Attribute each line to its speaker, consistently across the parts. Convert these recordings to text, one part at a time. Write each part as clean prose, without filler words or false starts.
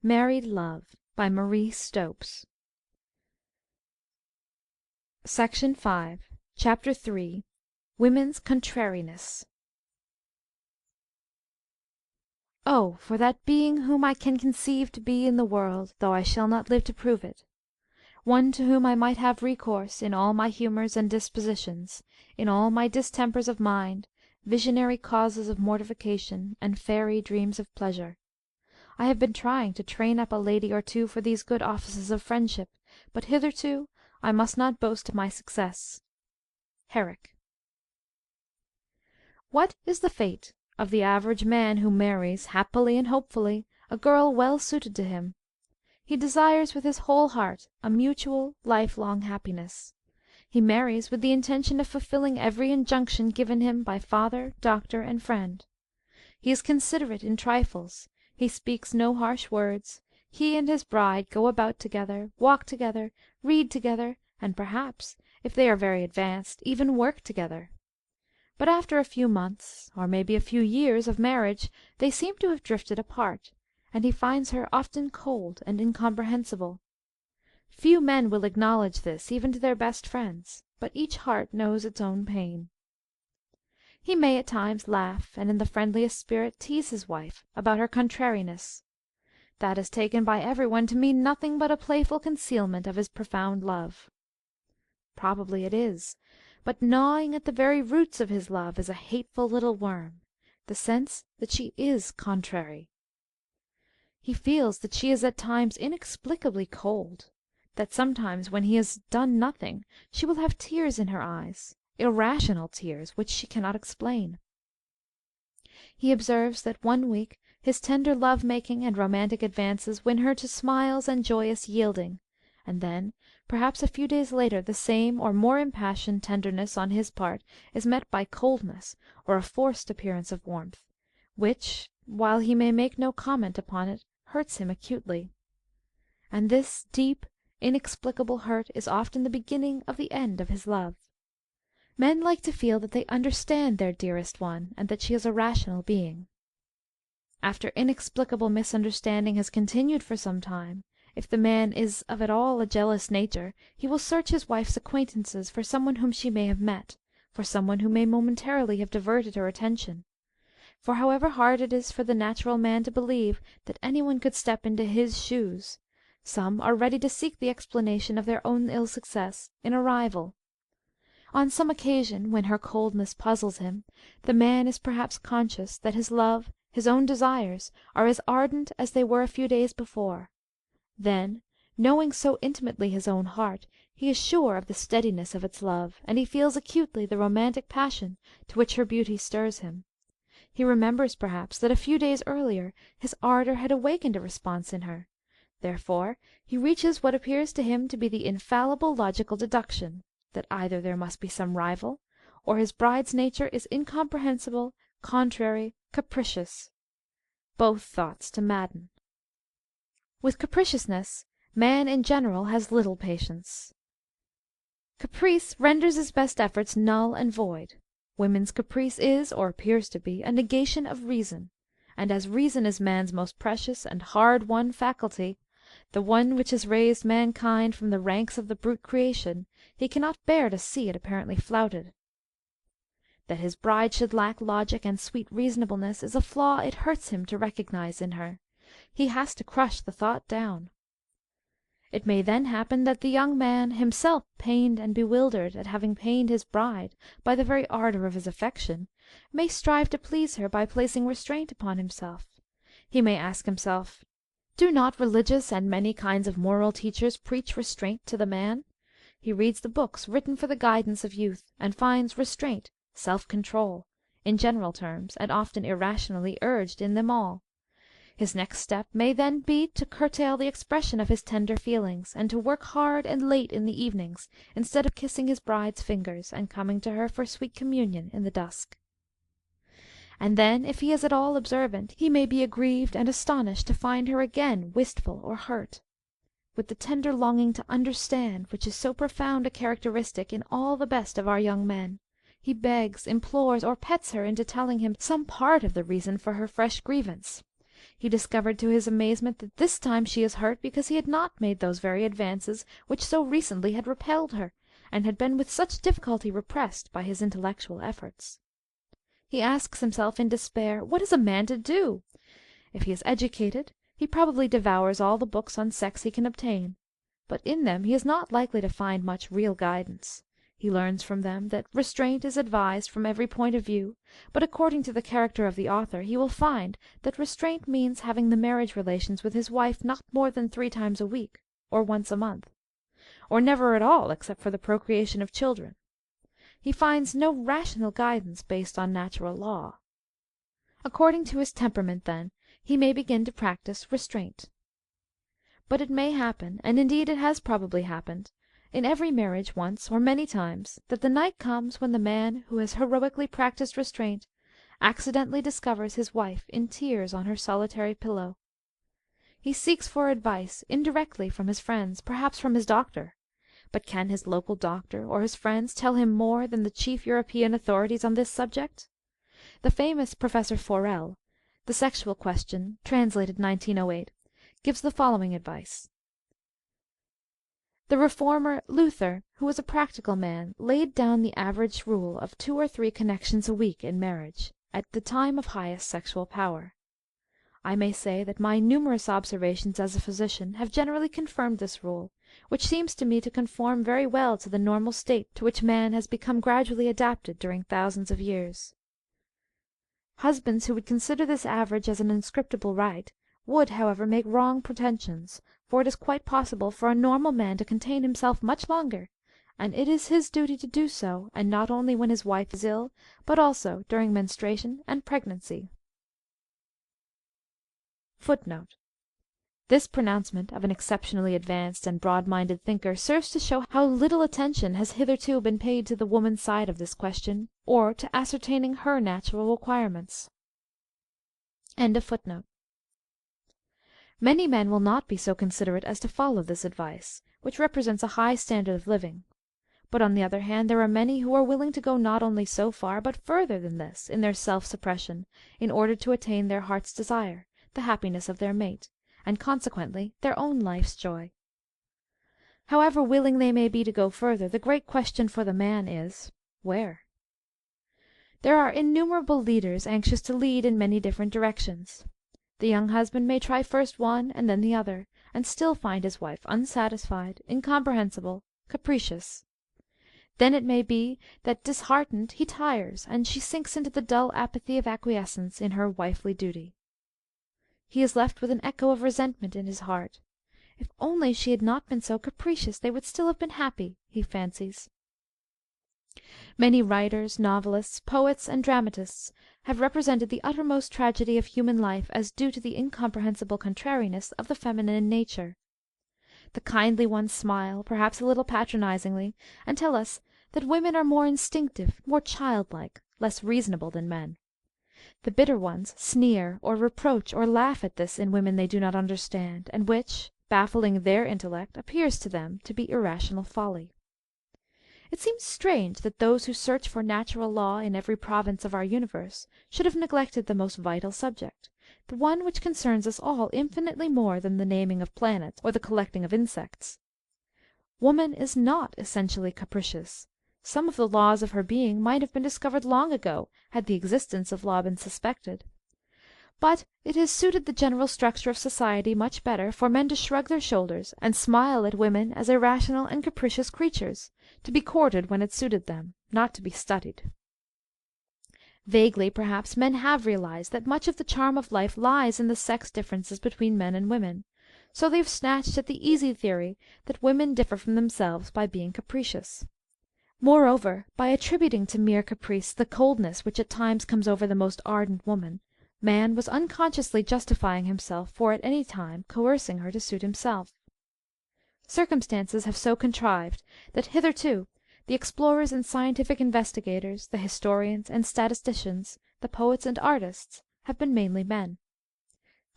Speaker 1: Married Love by Marie Stopes. Section 5. Chapter 3. Women's Contrariness. Oh, for that being whom I can conceive to be in the world, though I shall not live to prove it! One to whom I might have recourse in all my humours and dispositions, in all my distempers of mind, visionary causes of mortification, and fairy dreams of pleasure. I have been trying to train up a lady or two for these good offices of friendship, but hitherto I must not boast of my success. Herrick. What is the fate of the average man who marries, happily and hopefully, a girl well suited to him? He desires with his whole heart a mutual, lifelong happiness. He marries with the intention of fulfilling every injunction given him by father, doctor, and friend. He is considerate in trifles. He speaks no harsh words. He and his bride go about together, walk together, read together, and perhaps, if they are very advanced, even work together. But after a few months, or maybe a few years, of marriage, they seem to have drifted apart, and he finds her often cold and incomprehensible. Few men will acknowledge this even to their best friends, but each heart knows its own pain. He may at times laugh, and in the friendliest spirit tease his wife about her contrariness. That is taken by every one to mean nothing but a playful concealment of his profound love. Probably it is, but gnawing at the very roots of his love is a hateful little worm, the sense that she is contrary. He feels that she is at times inexplicably cold, that sometimes when he has done nothing she will have tears in her eyes, irrational tears which she cannot explain. He observes that one week his tender love-making and romantic advances win her to smiles and joyous yielding, and then, perhaps a few days later, the same or more impassioned tenderness on his part is met by coldness or a forced appearance of warmth, which, while he may make no comment upon it, hurts him acutely. And this deep, inexplicable hurt is often the beginning of the end of his love. Men like to feel that they understand their dearest one, and that she is a rational being. After inexplicable misunderstanding has continued for some time, if the man is of at all a jealous nature, he will search his wife's acquaintances for some one whom she may have met, for some one who may momentarily have diverted her attention. For however hard it is for the natural man to believe that any one could step into his shoes, some are ready to seek the explanation of their own ill success in a rival. On some occasion, when her coldness puzzles him, the man is perhaps conscious that his love, his own desires, are as ardent as they were a few days before. Then, knowing so intimately his own heart, he is sure of the steadiness of its love, and he feels acutely the romantic passion to which her beauty stirs him. He remembers, perhaps, that a few days earlier his ardour had awakened a response in her. Therefore he reaches what appears to him to be the infallible logical deduction, that either there must be some rival, or his bride's nature is incomprehensible, contrary, capricious. Both thoughts to madden. With capriciousness, man in general has little patience. Caprice renders his best efforts null and void. Women's caprice is, or appears to be, a negation of reason, and as reason is man's most precious and hard-won faculty, the one which has raised mankind from the ranks of the brute creation, he cannot bear to see it apparently flouted. That his bride should lack logic and sweet reasonableness is a flaw it hurts him to recognize in her. He has to crush the thought down. It may then happen that the young man, himself pained and bewildered at having pained his bride by the very ardour of his affection, may strive to please her by placing restraint upon himself. He may ask himself, do not religious and many kinds of moral teachers preach restraint to the man? He reads the books written for the guidance of youth, and finds restraint, self-control, in general terms, and often irrationally, urged in them all. His next step may then be to curtail the expression of his tender feelings, and to work hard and late in the evenings, instead of kissing his bride's fingers, and coming to her for sweet communion in the dusk. And then, if he is at all observant, he may be aggrieved and astonished to find her again wistful or hurt. With the tender longing to understand, which is so profound a characteristic in all the best of our young men, he begs, implores, or pets her into telling him some part of the reason for her fresh grievance. He discovered to his amazement that this time she is hurt because he had not made those very advances which so recently had repelled her, and had been with such difficulty repressed by his intellectual efforts. He asks himself in despair, what is a man to do? If he is educated, he probably devours all the books on sex he can obtain, but in them he is not likely to find much real guidance. He learns from them that restraint is advised from every point of view, but according to the character of the author he will find that restraint means having the marriage relations with his wife not more than 3 times a week, or once a month, or never at all except for the procreation of children. He finds no rational guidance based on natural law. According to his temperament, then, he may begin to practice restraint. But it may happen, and indeed it has probably happened, in every marriage once or many times, that the night comes when the man who has heroically practised restraint accidentally discovers his wife in tears on her solitary pillow. He seeks for advice indirectly from his friends, perhaps from his doctor. But can his local doctor or his friends tell him more than the chief European authorities on this subject? The famous Professor Forel, The Sexual Question, translated 1908, gives the following advice. The reformer Luther, who was a practical man, laid down the average rule of 2 or 3 connections a week in marriage, at the time of highest sexual power. I may say that my numerous observations as a physician have generally confirmed this rule, which seems to me to conform very well to the normal state to which man has become gradually adapted during thousands of years. Husbands who would consider this average as an inscriptable right would, however, make wrong pretensions, for it is quite possible for a normal man to contain himself much longer, and it is his duty to do so, and not only when his wife is ill, but also during menstruation and pregnancy. Footnote. This pronouncement of an exceptionally advanced and broad-minded thinker serves to show how little attention has hitherto been paid to the woman's side of this question, or to ascertaining her natural requirements. End of footnote. Many men will not be so considerate as to follow this advice, which represents a high standard of living. But on the other hand there are many who are willing to go not only so far, but further than this, in their self-suppression, in order to attain their heart's desire, the happiness of their mate, and consequently their own life's joy. However willing they may be to go further, the great question for the man is, where? There are innumerable leaders anxious to lead in many different directions. The young husband may try first one and then the other, and still find his wife unsatisfied, incomprehensible, capricious. Then it may be that, disheartened, he tires, and she sinks into the dull apathy of acquiescence in her wifely duty. He is left with an echo of resentment in his heart. If only she had not been so capricious, they would still have been happy, he fancies. Many writers, novelists, poets, and dramatists have represented the uttermost tragedy of human life as due to the incomprehensible contrariness of the feminine nature. The kindly ones smile, perhaps a little patronizingly, and tell us that women are more instinctive, more childlike, less reasonable than men. The bitter ones sneer, or reproach, or laugh at this in women they do not understand, and which, baffling their intellect, appears to them to be irrational folly. It seems strange that those who search for natural law in every province of our universe should have neglected the most vital subject, the one which concerns us all infinitely more than the naming of planets or the collecting of insects. Woman is not essentially capricious. Some of the laws of her being might have been discovered long ago, had the existence of law been suspected. But it has suited the general structure of society much better for men to shrug their shoulders and smile at women as irrational and capricious creatures, to be courted when it suited them, not to be studied. Vaguely, perhaps, men have realized that much of the charm of life lies in the sex differences between men and women, so they have snatched at the easy theory that women differ from themselves by being capricious. Moreover, by attributing to mere caprice the coldness which at times comes over the most ardent woman, man was unconsciously justifying himself for at any time coercing her to suit himself. Circumstances have so contrived that hitherto the explorers and scientific investigators, the historians and statisticians, the poets and artists, have been mainly men.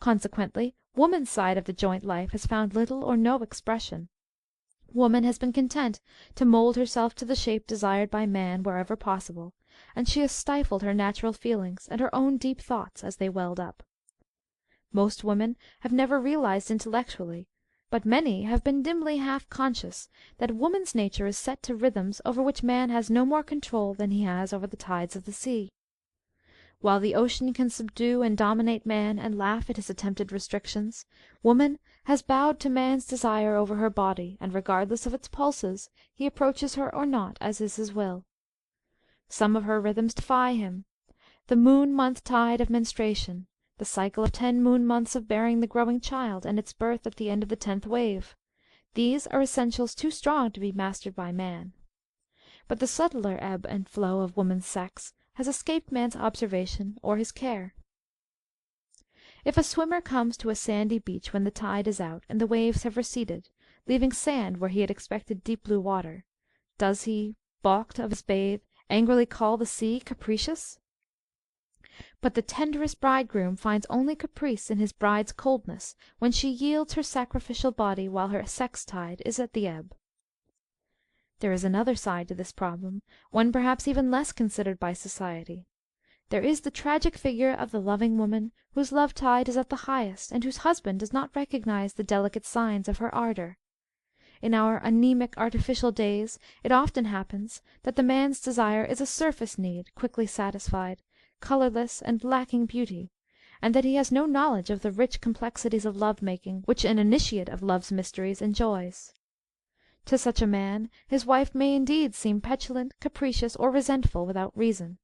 Speaker 1: Consequently, woman's side of the joint life has found little or no expression. Woman has been content to mould herself to the shape desired by man wherever possible, and she has stifled her natural feelings and her own deep thoughts as they welled up. Most women have never realized intellectually, but many have been dimly half conscious, that woman's nature is set to rhythms over which man has no more control than he has over the tides of the sea. While the ocean can subdue and dominate man and laugh at his attempted restrictions, woman has bowed to man's desire over her body, and regardless of its pulses, he approaches her or not as is his will. Some of her rhythms defy him. The moon-month tide of menstruation, the cycle of 10 moon months of bearing the growing child, and its birth at the end of the 10th wave, these are essentials too strong to be mastered by man. But the subtler ebb and flow of woman's sex has escaped man's observation or his care. If a swimmer comes to a sandy beach when the tide is out and the waves have receded, leaving sand where he had expected deep blue water, does he, balked of his bathe, angrily call the sea capricious? But the tenderest bridegroom finds only caprice in his bride's coldness when she yields her sacrificial body while her sex tide is at the ebb. There is another side to this problem, one perhaps even less considered by society. There is the tragic figure of the loving woman whose love tide is at the highest, and whose husband does not recognize the delicate signs of her ardor. In our anemic, artificial days it often happens that the man's desire is a surface need, quickly satisfied, colorless and lacking beauty, and that he has no knowledge of the rich complexities of love-making which an initiate of love's mysteries enjoys. To such a man his wife may indeed seem petulant, capricious, or resentful without reason.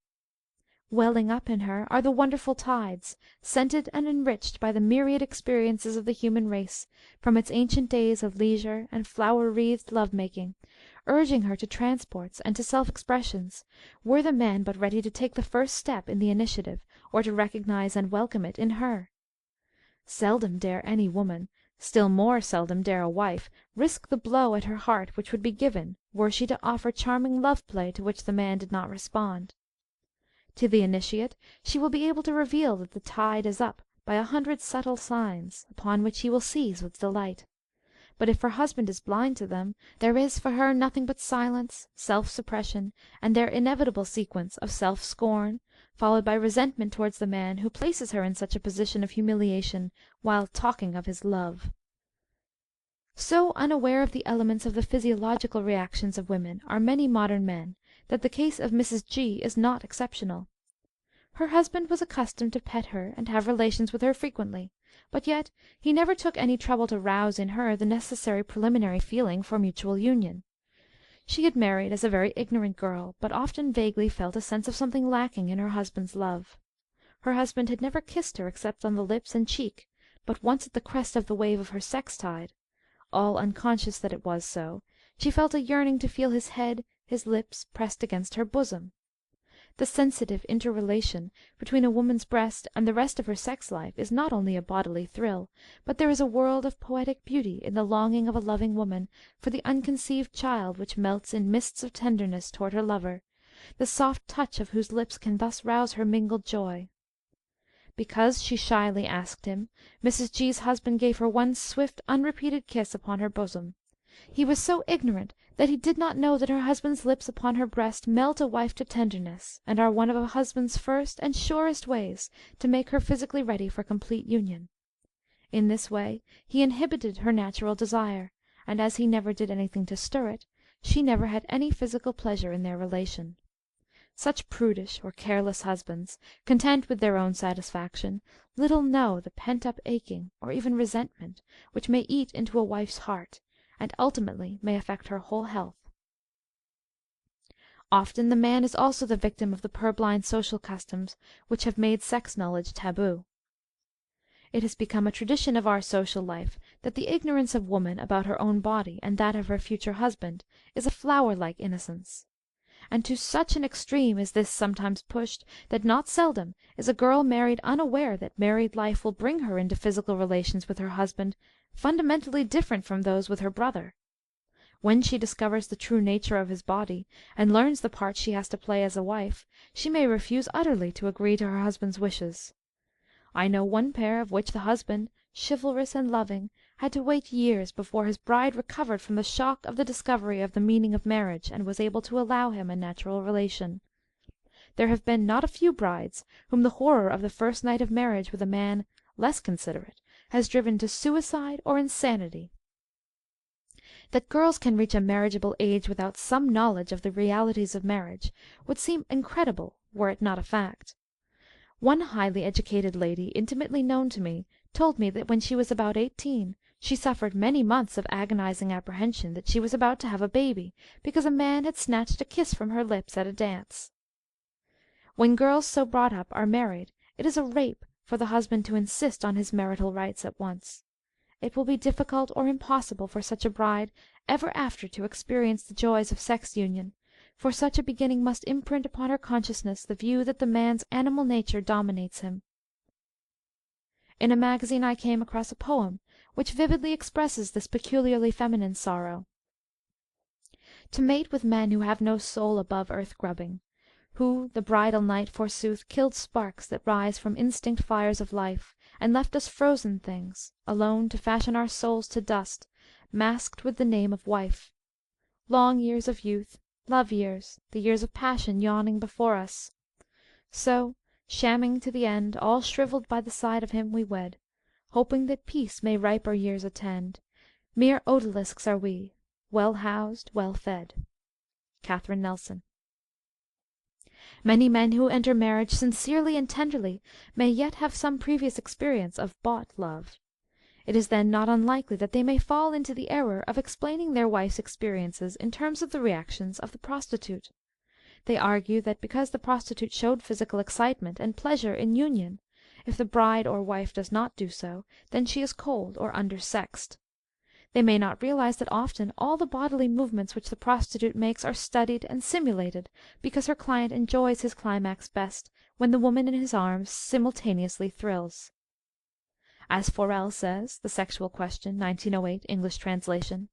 Speaker 1: Welling up in her are the wonderful tides, scented and enriched by the myriad experiences of the human race, from its ancient days of leisure and flower-wreathed love-making, urging her to transports and to self-expressions, were the man but ready to take the first step in the initiative, or to recognize and welcome it in her. Seldom dare any woman, still more seldom dare a wife, risk the blow at her heart which would be given were she to offer charming love-play to which the man did not respond. To the initiate she will be able to reveal that the tide is up by 100 subtle signs, upon which he will seize with delight. But if her husband is blind to them, there is for her nothing but silence, self-suppression, and their inevitable sequence of self-scorn, followed by resentment towards the man who places her in such a position of humiliation while talking of his love. So unaware of the elements of the physiological reactions of women are many modern men that the case of Mrs. G. is not exceptional. Her husband was accustomed to pet her and have relations with her frequently, but yet he never took any trouble to rouse in her the necessary preliminary feeling for mutual union. She had married as a very ignorant girl, but often vaguely felt a sense of something lacking in her husband's love. Her husband had never kissed her except on the lips and cheek, but once at the crest of the wave of her sex tide, all unconscious that it was so, she felt a yearning to feel his head, his lips, pressed against her bosom. The sensitive interrelation between a woman's breast and the rest of her sex life is not only a bodily thrill, but there is a world of poetic beauty in the longing of a loving woman for the unconceived child which melts in mists of tenderness toward her lover, the soft touch of whose lips can thus rouse her mingled joy. Because she shyly asked him, Mrs. G.'s husband gave her one swift, unrepeated kiss upon her bosom. He was so ignorant that he did not know that her husband's lips upon her breast melt a wife to tenderness, and are one of a husband's first and surest ways to make her physically ready for complete union. In this way he inhibited her natural desire, and as he never did anything to stir it, she never had any physical pleasure in their relation. Such prudish or careless husbands, content with their own satisfaction, little know the pent-up aching, or even resentment, which may eat into a wife's heart, and ultimately may affect her whole health. Often the man is also the victim of the purblind social customs which have made sex knowledge taboo. It has become a tradition of our social life that the ignorance of woman about her own body and that of her future husband is a flower-like innocence. And to such an extreme is this sometimes pushed that not seldom is a girl married unaware that married life will bring her into physical relations with her husband fundamentally different from those with her brother. When she discovers the true nature of his body, and learns the part she has to play as a wife, she may refuse utterly to agree to her husband's wishes. I know one pair of which the husband, chivalrous and loving, had to wait years before his bride recovered from the shock of the discovery of the meaning of marriage and was able to allow him a natural relation. There have been not a few brides whom the horror of the first night of marriage with a man less considerate, has driven to suicide or insanity. That girls can reach a marriageable age without some knowledge of the realities of marriage would seem incredible were it not a fact. One highly educated lady intimately known to me told me that when she was about 18 she suffered many months of agonizing apprehension that she was about to have a baby because a man had snatched a kiss from her lips at a dance. When girls so brought up are married, it is a rape for the husband to insist on his marital rights at once. It will be difficult or impossible for such a bride ever after to experience the joys of sex union, for such a beginning must imprint upon her consciousness the view that the man's animal nature dominates him. In a magazine I came across a poem which vividly expresses this peculiarly feminine sorrow. To mate with men who have no soul above earth grubbing, who, the bridal night, forsooth, killed sparks that rise from instinct fires of life, and left us frozen things, alone to fashion our souls to dust, masked with the name of wife. Long years of youth, love years, the years of passion yawning before us. So, shamming to the end, all shrivelled by the side of him we wed, hoping that peace may riper years attend. Mere odalisques are we, well housed, well fed. Catherine Nelson. Many men who enter marriage sincerely and tenderly may yet have some previous experience of bought love. It is then not unlikely that they may fall into the error of explaining their wife's experiences in terms of the reactions of the prostitute. They argue that because the prostitute showed physical excitement and pleasure in union, if the bride or wife does not do so, then she is cold or undersexed. They may not realize that often all the bodily movements which the prostitute makes are studied and simulated, because her client enjoys his climax best when the woman in his arms simultaneously thrills. As Forel says, The Sexual Question, 1908, English translation,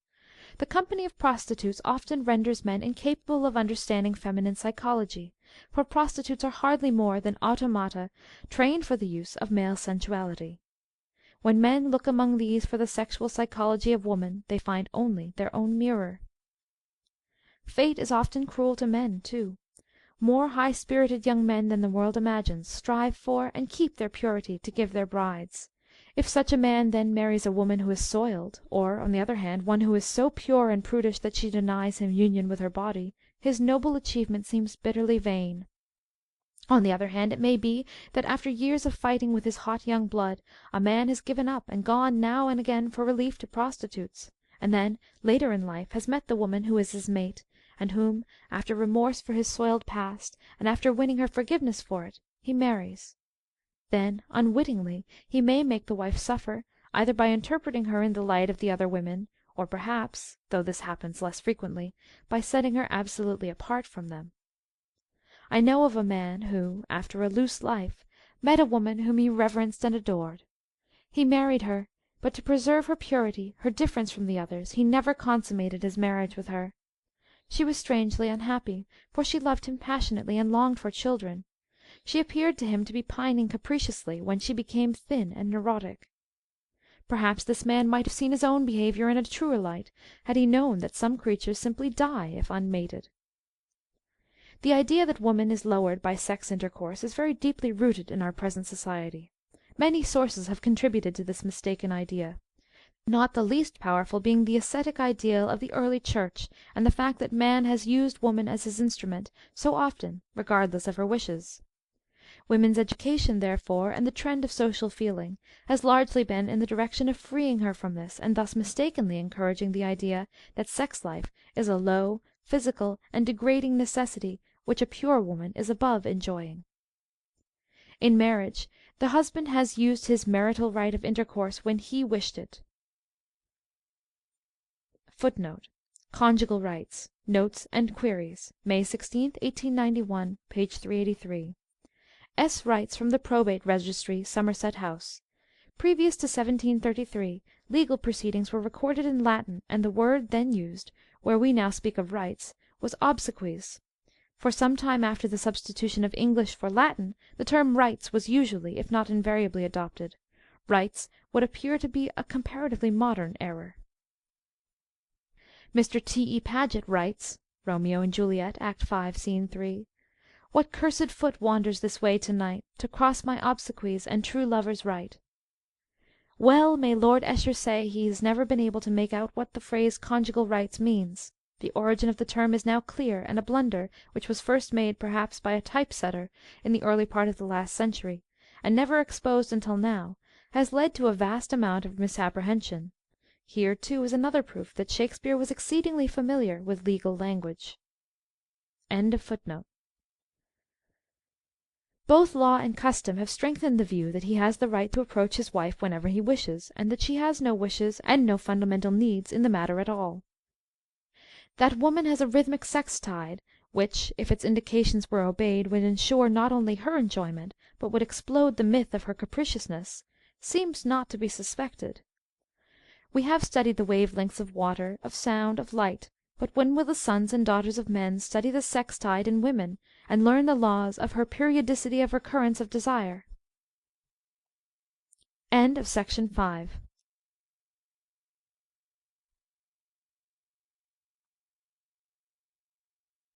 Speaker 1: the company of prostitutes often renders men incapable of understanding feminine psychology, for prostitutes are hardly more than automata trained for the use of male sensuality. When men look among these for the sexual psychology of woman, they find only their own mirror. Fate is often cruel to men, too. More high-spirited young men than the world imagines strive for and keep their purity to give their brides. If such a man then marries a woman who is soiled, or, on the other hand, one who is so pure and prudish that she denies him union with her body, his noble achievement seems bitterly vain. On the other hand, it may be that after years of fighting with his hot young blood, a man has given up and gone now and again for relief to prostitutes, and then, later in life, has met the woman who is his mate, and whom, after remorse for his soiled past, and after winning her forgiveness for it, he marries. Then, unwittingly, he may make the wife suffer, either by interpreting her in the light of the other women, or perhaps, though this happens less frequently, by setting her absolutely apart from them. I know of a man who, after a loose life, met a woman whom he reverenced and adored. He married her, but to preserve her purity, her difference from the others, he never consummated his marriage with her. She was strangely unhappy, for she loved him passionately and longed for children. She appeared to him to be pining capriciously when she became thin and neurotic. Perhaps this man might have seen his own behaviour in a truer light, had he known that some creatures simply die if unmated. The idea that woman is lowered by sex intercourse is very deeply rooted in our present society. Many sources have contributed to this mistaken idea, not the least powerful being the ascetic ideal of the early Church, and the fact that man has used woman as his instrument so often, regardless of her wishes. Women's education, therefore, and the trend of social feeling, has largely been in the direction of freeing her from this, and thus mistakenly encouraging the idea that sex life is a low, physical, and degrading necessity which a pure woman is above enjoying. In marriage, the husband has used his marital right of intercourse when he wished it. Footnote: Conjugal Rights. Notes and Queries. May 16, 1891, page 383. S. writes from the Probate Registry, Somerset House. Previous to 1733, legal proceedings were recorded in Latin, and the word then used, where we now speak of rights, was obsequies. For some time after the substitution of English for Latin, the term rights was usually, if not invariably, adopted. Rights would appear to be a comparatively modern error. Mr. T. E. Paget writes (Romeo and Juliet, Act 5, Scene 3), "What cursed foot wanders this way to night, to cross my obsequies and true lover's right?" Well may Lord Esher say he has never been able to make out what the phrase conjugal rights means. The origin of the term is now clear, and a blunder, which was first made perhaps by a type setter in the early part of the last century, and never exposed until now, has led to a vast amount of misapprehension. Here, too, is another proof that Shakespeare was exceedingly familiar with legal language. Both law and custom have strengthened the view that he has the right to approach his wife whenever he wishes, and that she has no wishes and no fundamental needs in the matter at all. That woman has a rhythmic sex tide, which, if its indications were obeyed, would ensure not only her enjoyment, but would explode the myth of her capriciousness, seems not to be suspected. We have studied the wave lengths of water, of sound, of light, but when will the sons and daughters of men study the sex tide in women, and learn the laws of her periodicity of recurrence of desire? Section 6